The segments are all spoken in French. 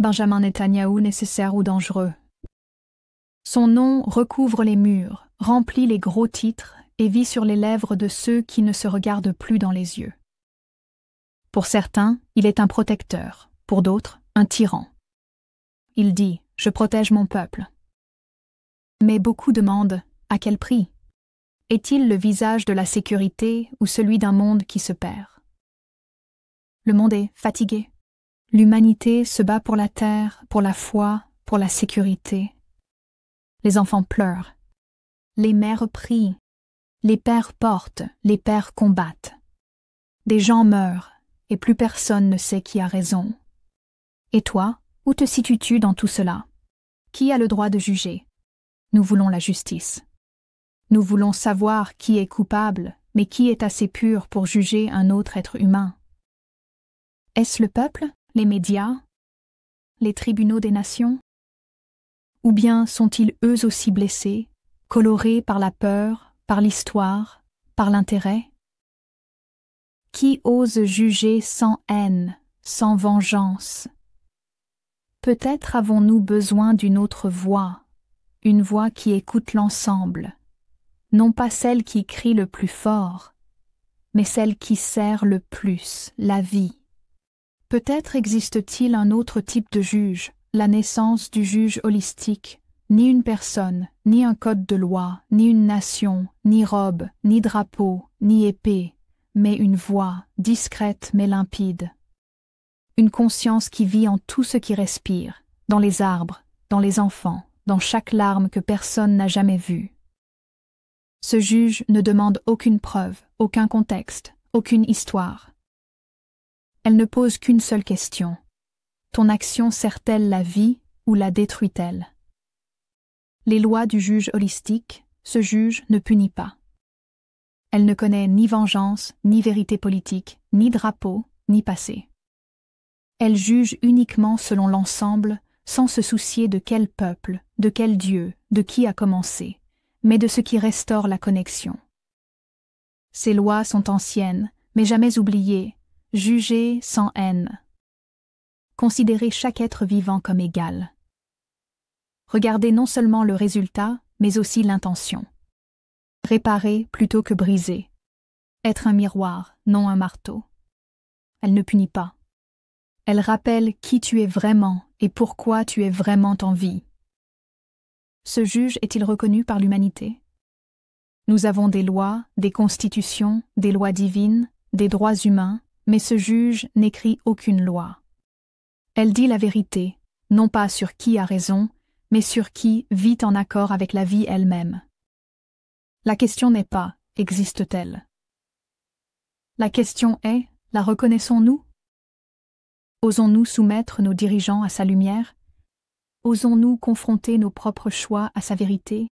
Benjamin Netanyahou nécessaire ou dangereux. Son nom recouvre les murs, remplit les gros titres et vit sur les lèvres de ceux qui ne se regardent plus dans les yeux. Pour certains, il est un protecteur, pour d'autres, un tyran. Il dit « Je protège mon peuple ». Mais beaucoup demandent « À quel prix ?» Est-il le visage de la sécurité ou celui d'un monde qui se perd? Le monde est fatigué. L'humanité se bat pour la terre, pour la foi, pour la sécurité. Les enfants pleurent. Les mères prient. Les pères portent, les pères combattent. Des gens meurent, et plus personne ne sait qui a raison. Et toi, où te situes-tu dans tout cela? Qui a le droit de juger? Nous voulons la justice. Nous voulons savoir qui est coupable, mais qui est assez pur pour juger un autre être humain. Est-ce le peuple, les médias, les tribunaux des nations? Ou bien sont-ils eux aussi blessés, colorés par la peur, par l'histoire, par l'intérêt? Qui ose juger sans haine, sans vengeance? Peut-être avons-nous besoin d'une autre voix, une voix qui écoute l'ensemble, non pas celle qui crie le plus fort, mais celle qui sert le plus, la vie. Peut-être existe-t-il un autre type de juge, la naissance du juge holistique, ni une personne, ni un code de loi, ni une nation, ni robe, ni drapeau, ni épée, mais une voix, discrète mais limpide. Une conscience qui vit en tout ce qui respire, dans les arbres, dans les enfants, dans chaque larme que personne n'a jamais vue. Ce juge ne demande aucune preuve, aucun contexte, aucune histoire. Elle ne pose qu'une seule question. Ton action sert-elle la vie ou la détruit-elle? Les lois du juge holistique, ce juge ne punit pas. Elle ne connaît ni vengeance, ni vérité politique, ni drapeau, ni passé. Elle juge uniquement selon l'ensemble, sans se soucier de quel peuple, de quel Dieu, de qui a commencé, mais de ce qui restaure la connexion. Ces lois sont anciennes, mais jamais oubliées, jugées sans haine. Considérez chaque être vivant comme égal. Regardez non seulement le résultat, mais aussi l'intention. Réparer plutôt que briser. Être un miroir, non un marteau. Elle ne punit pas. Elle rappelle qui tu es vraiment et pourquoi tu es vraiment en vie. Ce juge est-il reconnu par l'humanité? Nous avons des lois, des constitutions, des lois divines, des droits humains, mais ce juge n'écrit aucune loi. Elle dit la vérité, non pas sur qui a raison, mais sur qui vit en accord avec la vie elle-même. La question n'est pas « existe-t-elle ?» La question est « la reconnaissons-nous » ? Osons-nous soumettre nos dirigeants à sa lumière? Osons-nous confronter nos propres choix à sa vérité?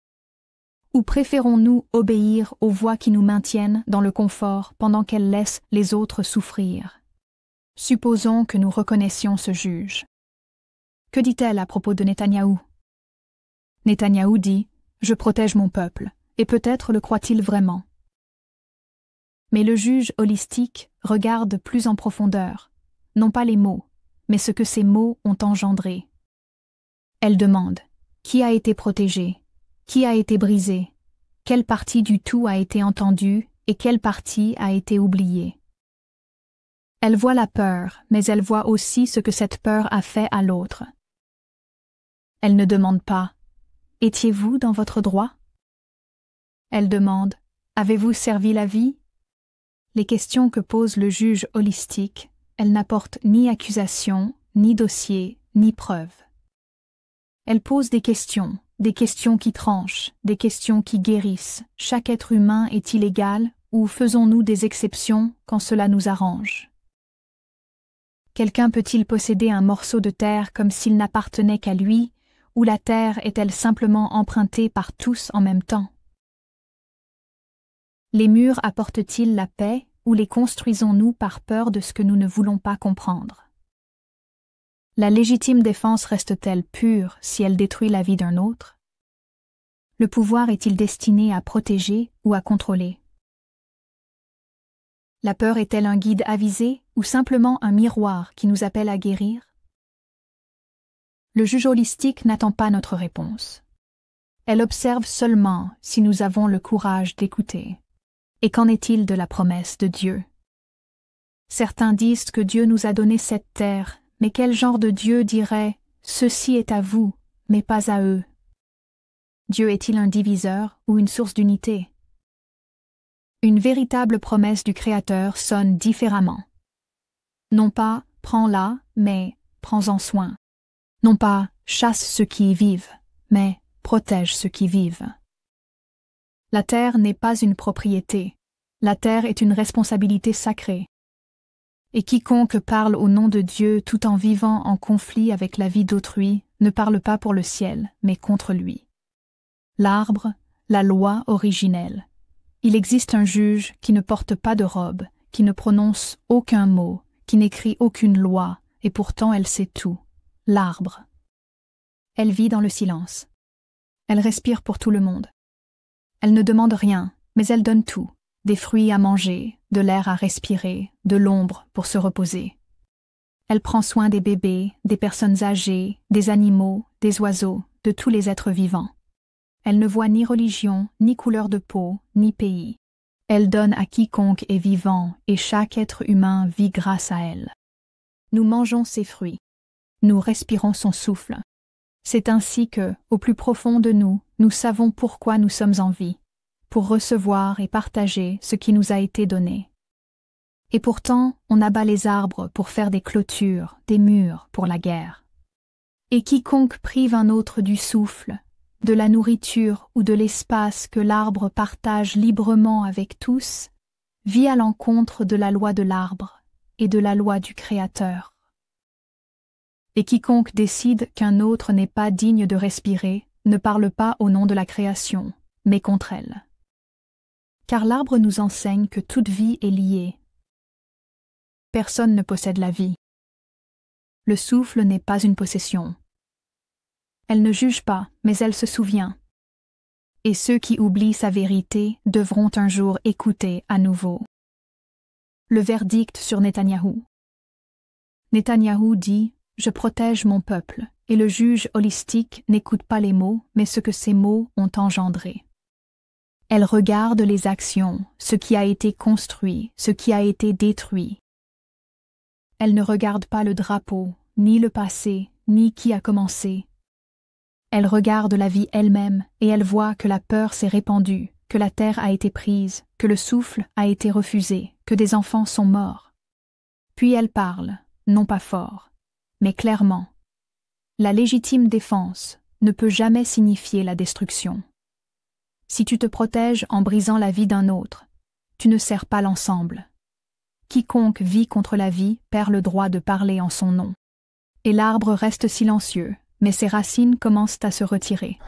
Ou préférons-nous obéir aux voix qui nous maintiennent dans le confort pendant qu'elles laissent les autres souffrir? Supposons que nous reconnaissions ce juge. Que dit-elle à propos de Netanyahou? Netanyahou dit « Je protège mon peuple », et peut-être le croit-il vraiment. Mais le juge holistique regarde plus en profondeur, non pas les mots, mais ce que ces mots ont engendré. Elle demande « Qui a été protégé? Qui a été brisé? Quelle partie du tout a été entendue et quelle partie a été oubliée ?» Elle voit la peur, mais elle voit aussi ce que cette peur a fait à l'autre. Elle ne demande pas « Étiez-vous dans votre droit ?» Elle demande « Avez-vous servi la vie ?» Les questions que pose le juge holistique, elles n'apportent ni accusation, ni dossier, ni preuve. Elle pose des questions qui tranchent, des questions qui guérissent. Chaque être humain est-il égal ou faisons-nous des exceptions quand cela nous arrange? Quelqu'un peut-il posséder un morceau de terre comme s'il n'appartenait qu'à lui, ou la terre est-elle simplement empruntée par tous en même temps? Les murs apportent-ils la paix ou les construisons-nous par peur de ce que nous ne voulons pas comprendre? La légitime défense reste-t-elle pure si elle détruit la vie d'un autre? Le pouvoir est-il destiné à protéger ou à contrôler? La peur est-elle un guide avisé ou simplement un miroir qui nous appelle à guérir? Le juge holistique n'attend pas notre réponse. Elle observe seulement si nous avons le courage d'écouter. Et qu'en est-il de la promesse de Dieu? Certains disent que Dieu nous a donné cette terre, mais quel genre de Dieu dirait « Ceci est à vous, mais pas à eux » ? Dieu est-il un diviseur ou une source d'unité? Une véritable promesse du Créateur sonne différemment. Non pas « prends-la », mais « prends-en soin ». Non pas « chasse ceux qui y vivent », mais « protège ceux qui vivent ». La terre n'est pas une propriété. La terre est une responsabilité sacrée. Et quiconque parle au nom de Dieu tout en vivant en conflit avec la vie d'autrui ne parle pas pour le ciel, mais contre lui. L'arbre, la loi originelle. Il existe un juge qui ne porte pas de robe, qui ne prononce aucun mot, qui n'écrit aucune loi, et pourtant elle sait tout. L'arbre. Elle vit dans le silence. Elle respire pour tout le monde. Elle ne demande rien, mais elle donne tout. Des fruits à manger, de l'air à respirer, de l'ombre pour se reposer. Elle prend soin des bébés, des personnes âgées, des animaux, des oiseaux, de tous les êtres vivants. Elle ne voit ni religion, ni couleur de peau, ni pays. Elle donne à quiconque est vivant et chaque être humain vit grâce à elle. Nous mangeons ses fruits. Nous respirons son souffle. C'est ainsi que, au plus profond de nous, nous savons pourquoi nous sommes en vie, pour recevoir et partager ce qui nous a été donné. Et pourtant, on abat les arbres pour faire des clôtures, des murs pour la guerre. Et quiconque prive un autre du souffle, de la nourriture ou de l'espace que l'arbre partage librement avec tous, vit à l'encontre de la loi de l'arbre et de la loi du Créateur. Et quiconque décide qu'un autre n'est pas digne de respirer ne parle pas au nom de la création, mais contre elle. Car l'arbre nous enseigne que toute vie est liée. Personne ne possède la vie. Le souffle n'est pas une possession. Elle ne juge pas, mais elle se souvient. Et ceux qui oublient sa vérité devront un jour écouter à nouveau. Le verdict sur Netanyahou. Netanyahou dit « Je protège mon peuple » et le juge holistique n'écoute pas les mots, mais ce que ces mots ont engendré. Elle regarde les actions, ce qui a été construit, ce qui a été détruit. Elle ne regarde pas le drapeau, ni le passé, ni qui a commencé. Elle regarde la vie elle-même et elle voit que la peur s'est répandue, que la terre a été prise, que le souffle a été refusé, que des enfants sont morts. Puis elle parle, non pas fort, mais clairement. La légitime défense ne peut jamais signifier la destruction. Si tu te protèges en brisant la vie d'un autre, tu ne sers pas l'ensemble. Quiconque vit contre la vie perd le droit de parler en son nom. Et l'arbre reste silencieux, mais ses racines commencent à se retirer.